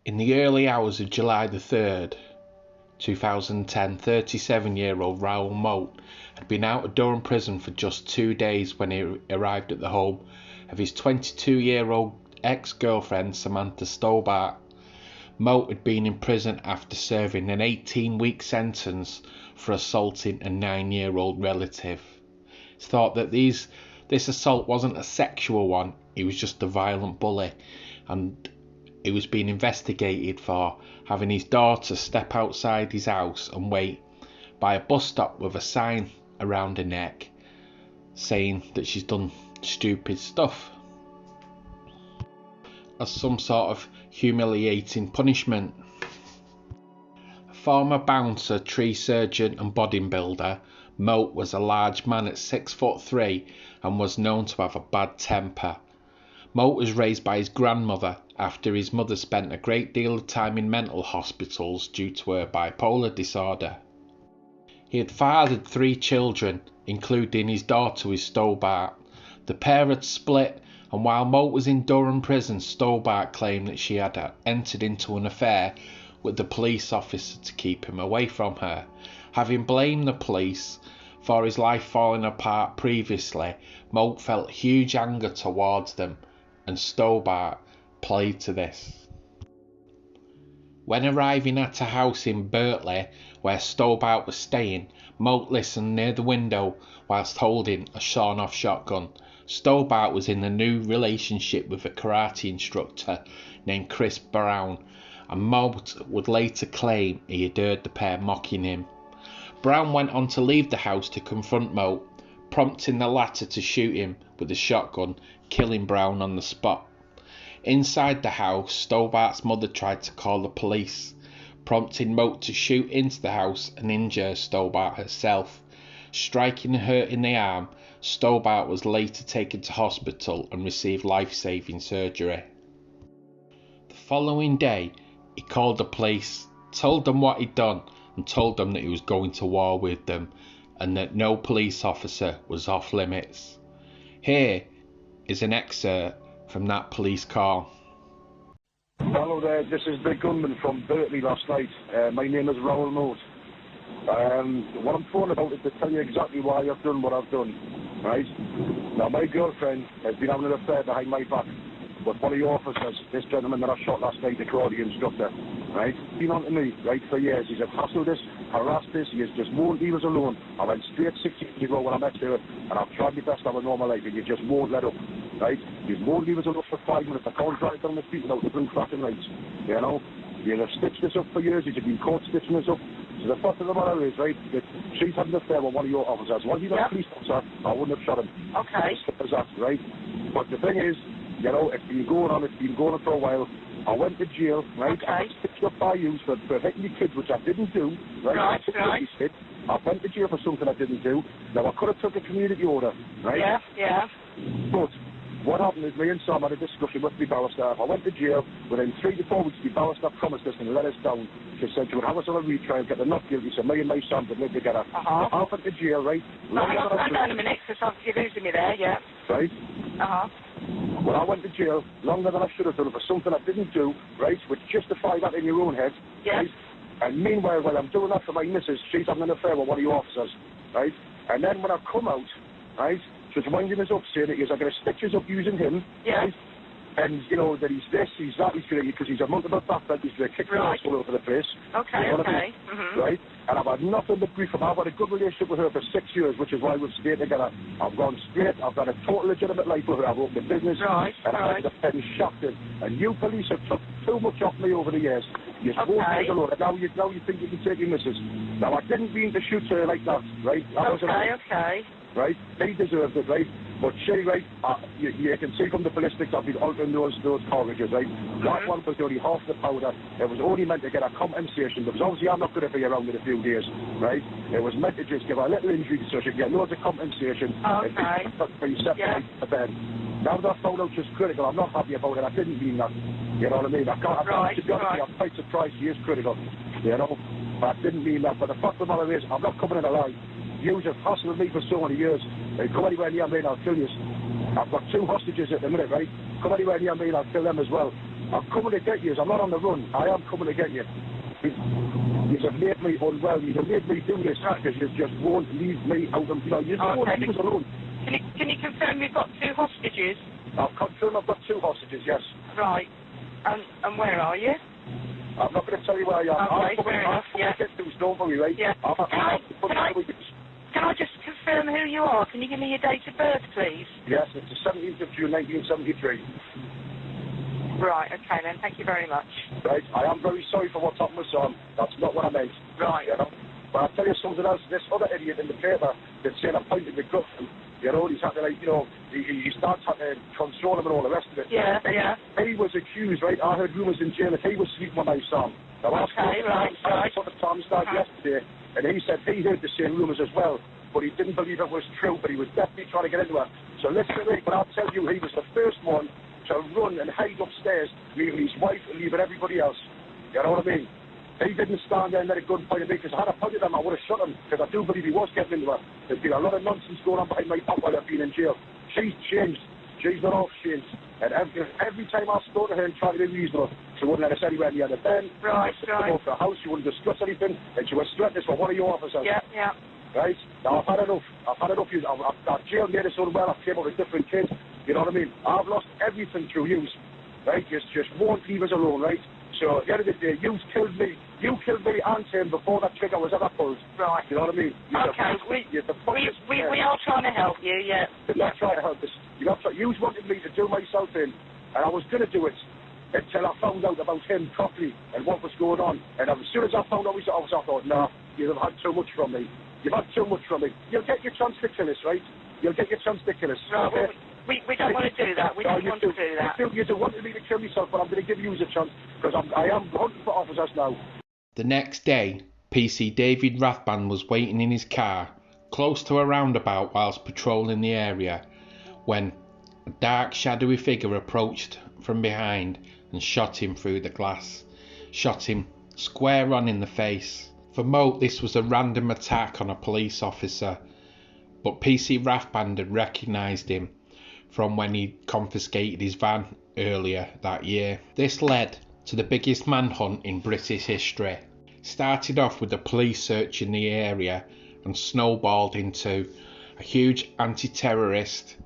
In the early hours of July the 3rd, 2010, 37-year-old Raoul Moat had been out of Durham prison for just 2 days when he arrived at the home of his 22-year-old ex-girlfriend Samantha Stobart. Moat had been in prison after serving an 18-week sentence for assaulting a 9-year-old relative. It's thought that this assault wasn't a sexual one, he was just a violent bully, and he was being investigated for having his daughter step outside his house and wait by a bus stop with a sign around her neck saying that she's done stupid stuff, as some sort of humiliating punishment. A former bouncer, tree surgeon and bodybuilder, Moat was a large man at 6'3" and was known to have a bad temper. Moat was raised by his grandmother after his mother spent a great deal of time in mental hospitals due to her bipolar disorder. He had fathered 3 children, including his daughter with Stobart. The pair had split, and while Moat was in Durham prison, Stobart claimed that she had entered into an affair with the police officer to keep him away from her. Having blamed the police for his life falling apart previously, Moat felt huge anger towards them, and Stobart played to this. When arriving at a house in Bertley where Stobart was staying, Moat listened near the window whilst holding a sawn-off shotgun. Stobart was in a new relationship with a karate instructor named Chris Brown, and Moat would later claim he had heard the pair mocking him. Brown went on to leave the house to confront Moat, prompting the latter to shoot him with a shotgun, killing Brown on the spot. Inside the house, Stobart's mother tried to call the police, prompting Moat to shoot into the house and injure Stobart herself. Striking her in the arm, Stobart was later taken to hospital and received life-saving surgery. The following day, he called the police, told them what he'd done, and told them that he was going to war with them and that no police officer was off limits. Here is an excerpt from that police call. Hello there, this is the gunman from Bertley last night. My name is Raoul Moat. What I'm phoning about is to tell you exactly why I've done what I've done, right? Now, my girlfriend has been having an affair behind my back with one of your officers, this gentleman that I shot last night, the karate instructor, right? He's been on to me, right, for years. He's hassled us, harassed us, he has just won't leave us alone. I went straight 6 years ago when I met her, and I've tried my best to have a normal life, and you just won't let up, right? You won't leave us alone for 5 minutes. I can't drive down the street without the blue flashing lights, you know? You have stitched us up for years, you've been caught stitching us up. So the fact of the matter is, right, that she's had an affair with one of your officers. Was he not a police officer, I wouldn't have shot him. Okay. As that, right? But the thing is, you know, it's been going on for a while. I went to jail, right? Okay. I was stitched up by you for hitting the kids, which I didn't do, right? Right. I went to jail for something I didn't do. Now, I could have took a community order, right? Yeah. But what happened is me and Sam had a discussion with the barrister. I went to jail. Within 3 to 4 weeks, the barrister promised us and let us down. She said she would have us on a retrial, get the not guilty, so me and my son would live together. I went to jail, right? Hang on a minute, because you're losing me there, yeah. Right? Well, I went to jail longer than I should have done for something I didn't do, right? Which justify that in your own head, right? And meanwhile, while I'm doing that for my missus, she's having an affair with one of your officers, right? And then when I come out, right, she's winding us up, saying that he's going to stitch us up using him, right? And, you know, that he's this, he's that, he's going to, because he's a multiple backbend, he's going to kick the ass all over the place. Okay, you know right? And I've had nothing but grief from her. I've had a good relationship with her for 6 years, which is why we've stayed together. I've gone straight, I've got a total legitimate life with her. I've opened a business, and I've been shafted. And you police have took too much off me over the years. You won't take a load. Now you think you can take your missus. Now, I didn't mean to shoot her like that, right? Right? They deserved it, right? But she, right, you can see from the ballistics I've been altering those cartridges, right? That one was only half the powder. It was only meant to get a compensation, because obviously I'm not going to be around in a few days, right? It was meant to just give her a little injury so she could get loads of compensation. For you set the bed. Now that I found out she's critical, I'm not happy about it. I didn't mean that. You know what I mean? To be honest, I'm quite surprised she is critical. You know? But I didn't mean that. But the fact of the matter is, I'm not coming in alive. You have hassled me for so many years. Come anywhere near me and I'll kill you. I've got 2 hostages at the minute, right? Come anywhere near me and I'll kill them as well. I'm coming to get you. I'm not on the run. I am coming to get you. You have made me unwell. You have made me do this because you just won't leave me out of, you won't leave us alone. Can you confirm you've got 2 hostages? I've confirmed I've got 2 hostages, yes. Right. And where are you? I'm not going to tell you where I am. Okay, fair enough, yeah. Don't worry, right? Yeah. Can I just confirm who you are? Can you give me your date of birth, please? Yes, it's the 17th of June, 1973. Right, okay then, thank you very much. Right, I am very sorry for what's happened with Sam. That's not what I meant. Right. You know? But I'll tell you something else. This other idiot in the paper that said I pointed the gun, he's had to, he starts having to control him and all the rest of it. Yeah. He was accused, right? I heard rumours in jail that he was sleeping with my son. Now, I saw the Tom start yesterday, and he said he heard the same rumours as well, but he didn't believe it was true, but he was definitely trying to get into her. So listen to me, but I'll tell you, he was the first one to run and hide upstairs, leaving his wife and leaving everybody else. You know what I mean? He didn't stand there and let a gun point at me, because had I pointed him, I would have shot him, because I do believe he was getting into her. There's been a lot of nonsense going on behind my back while I've been in jail. She's changed. She's not off changed. And every time I spoke to her and tried to be reasonable, she wouldn't let us anywhere near the bed. Right. She wouldn't go to the house, she wouldn't discuss anything, and she was threatening for one of your officers. Yeah. Right? Now, I've had enough. I've jailed made us unwell, I've came up with different kids, you know what I mean? I've lost everything through you, right? Just won't leave us alone, right? So at the end of the day, you killed me and Tim before that trigger was ever pulled. Right. You know what I mean? We are trying to help you, yeah. You're not trying to help us. You wanted me to do myself in, and I was going to do it until I found out about him properly and what was going on. And as soon as I found out, I thought, nah, you've had too much from me. You've had too much from me. You'll get your chance to kill us, right? You'll get your chance to kill us. No, okay? we don't want to do that. We don't want to do that. You do want me to kill myself, but I'm going to give you a chance, because I am hunting for officers now. The next day, PC David Rathband was waiting in his car, close to a roundabout whilst patrolling the area, when a dark, shadowy figure approached from behind and shot him through the glass. Shot him square on in the face. For Moat, this was a random attack on a police officer, but PC Rathband had recognised him from when he confiscated his van earlier that year. This led to the biggest manhunt in British history. Started off with the police searching the area and snowballed into a huge anti-terrorist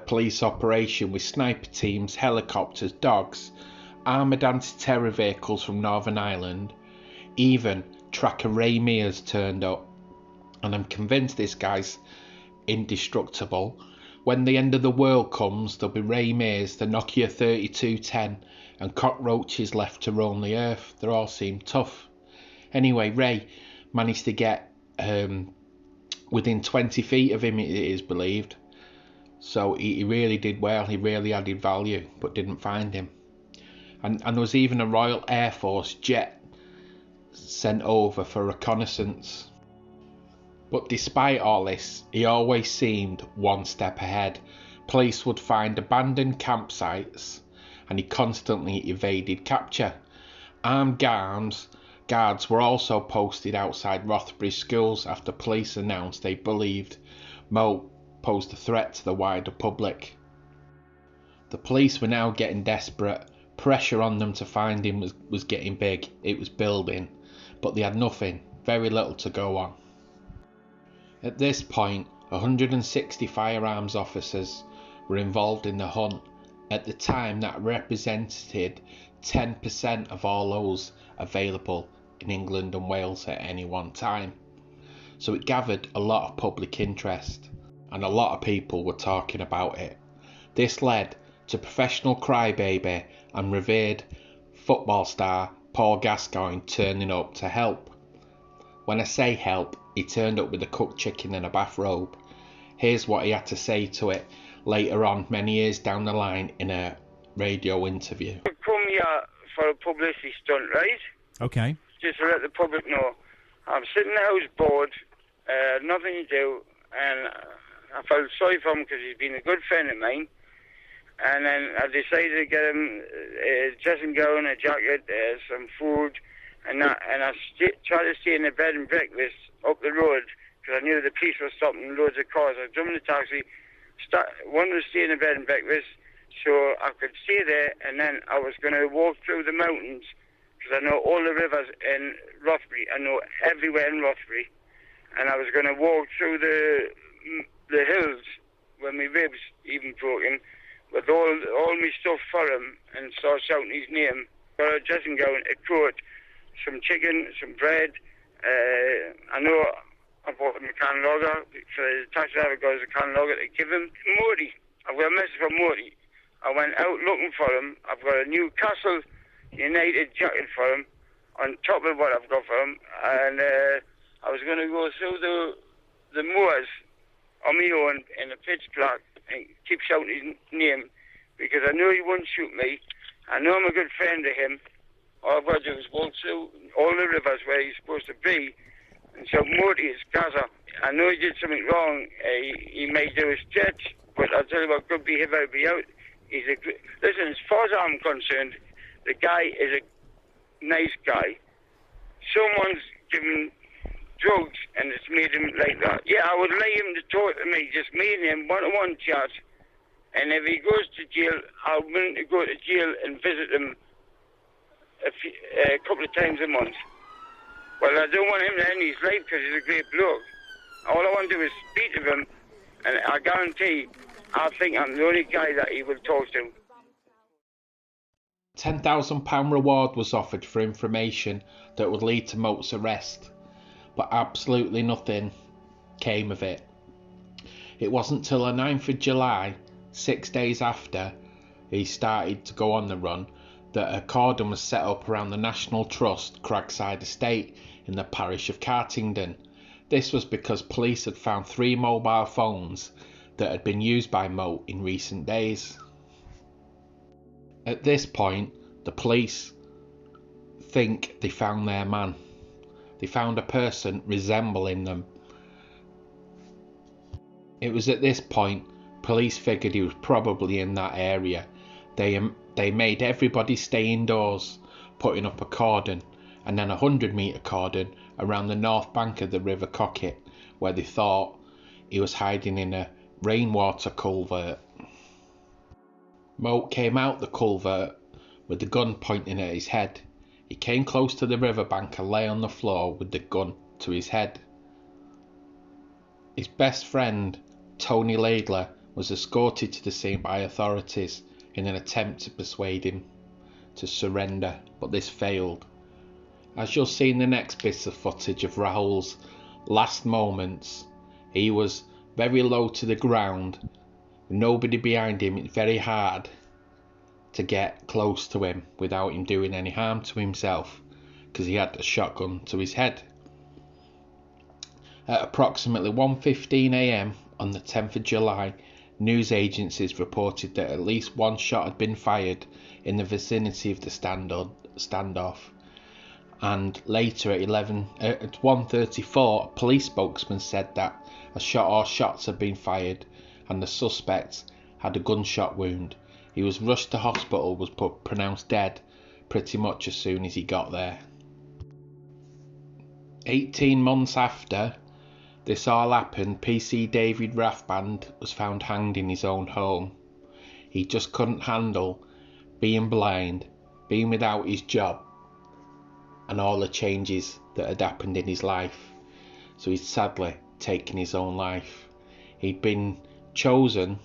police operation with sniper teams, helicopters, dogs, armoured anti-terror vehicles from Northern Ireland. Even tracker Ray Mears turned up, and I'm convinced this guy's indestructible. When the end of the world comes, there'll be Ray Mears, the Nokia 3210, and cockroaches left to roam the earth. They all seem tough. Anyway, Ray managed to get within 20 feet of him, it is believed. So he really did well. He really added value, but didn't find him. And there was even a Royal Air Force jet sent over for reconnaissance. But despite all this, he always seemed one step ahead. Police would find abandoned campsites, and he constantly evaded capture. Armed guards were also posted outside Rothbury schools after police announced they believed Moat posed a threat to the wider public. The police were now getting desperate. Pressure on them to find him was getting big. It was building, but they had nothing, very little to go on. At this point, 160 firearms officers were involved in the hunt. At the time, that represented 10% of all those available in England and Wales at any one time. So it gathered a lot of public interest, and a lot of people were talking about it. This led to professional crybaby and revered football star Paul Gascoigne turning up to help. When I say help, he turned up with a cooked chicken and a bathrobe. Here's what he had to say to it later on, many years down the line, in a radio interview. I've come here for a publicity stunt, right? Okay. Just to let the public know. I'm sitting in the house bored, nothing to do, and I felt sorry for him because he's been a good friend of mine. And then I decided to get him a dressing gown, a jacket, some food, and that. And I tried to stay in a bed and breakfast up the road because I knew the police were stopping loads of cars. I jumped in the taxi, wanted to stay in a bed and breakfast, so I could stay there, and then I was going to walk through the mountains, because I know all the rivers in Rothbury. I know everywhere in Rothbury, and I was going to walk through the hills where my ribs even broken, with all my stuff for him, and start shouting his name. Got a dressing gown, a coat, some chicken, some bread. I know I bought him a can lager, so the taxi driver got us a can lager to give him. Morty, I've got a message from Morty. I went out looking for him. I've got a Newcastle United jacket for him, on top of what I've got for him, and I was going to go through the moors on my own in a pitch black and keep shouting his name, because I know he won't shoot me. I know I'm a good friend of him. All I've got to do is walk through all the rivers where he's supposed to be and shout, Morty, it's Gazza. I know he did something wrong. He may do a stretch, but I'll tell you what, good behaviour will be out. Listen, as far as I'm concerned, the guy is a nice guy. Someone's given drugs and it's made him like that. Yeah, I would like him to talk to me, just me and him, one-on-one chat. And if he goes to jail, I'm willing to go to jail and visit him a couple of times a month. Well, I don't want him to end his life because he's a great bloke. All I want to do is speak to him, and I guarantee I think I'm the only guy that he will talk to. £10,000 reward was offered for information that would lead to Moat's arrest, but absolutely nothing came of it. It wasn't till the 9th of July, 6 days after he started to go on the run, that a cordon was set up around the National Trust Cragside estate in the parish of Cartingdon. This was because police had found 3 mobile phones that had been used by Moat in recent days. At this point, the police think they found their man. They found a person resembling them. It was at this point police figured he was probably in that area. They made everybody stay indoors, putting up a cordon, and then a 100-metre cordon around the north bank of the River Cocket, where they thought he was hiding in a rainwater culvert. Moat came out the culvert with the gun pointing at his head. He came close to the riverbank and lay on the floor with the gun to his head. His best friend, Tony Laidler, was escorted to the scene by authorities in an attempt to persuade him to surrender, but this failed. As you'll see in the next bits of footage of Raoul's last moments, he was very low to the ground, with nobody behind him. It's very hard to get close to him without him doing any harm to himself, because he had a shotgun to his head. At approximately 1:15 AM on the 10th of July, news agencies reported that at least one shot had been fired in the vicinity of the standoff, and later at 1:34, a police spokesman said that a shot or shots had been fired and the suspect had a gunshot wound. He was rushed to hospital, was pronounced dead pretty much as soon as he got there. 18 months after this all happened, PC Rathband was found hanged in his own home. He just couldn't handle being blind, being without his job, and all the changes that had happened in his life. So he's sadly taken his own life. He'd been chosen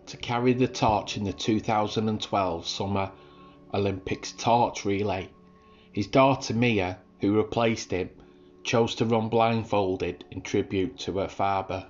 to carry the torch in the 2012 Summer Olympics torch relay. His daughter Mia, who replaced him, chose to run blindfolded in tribute to her father.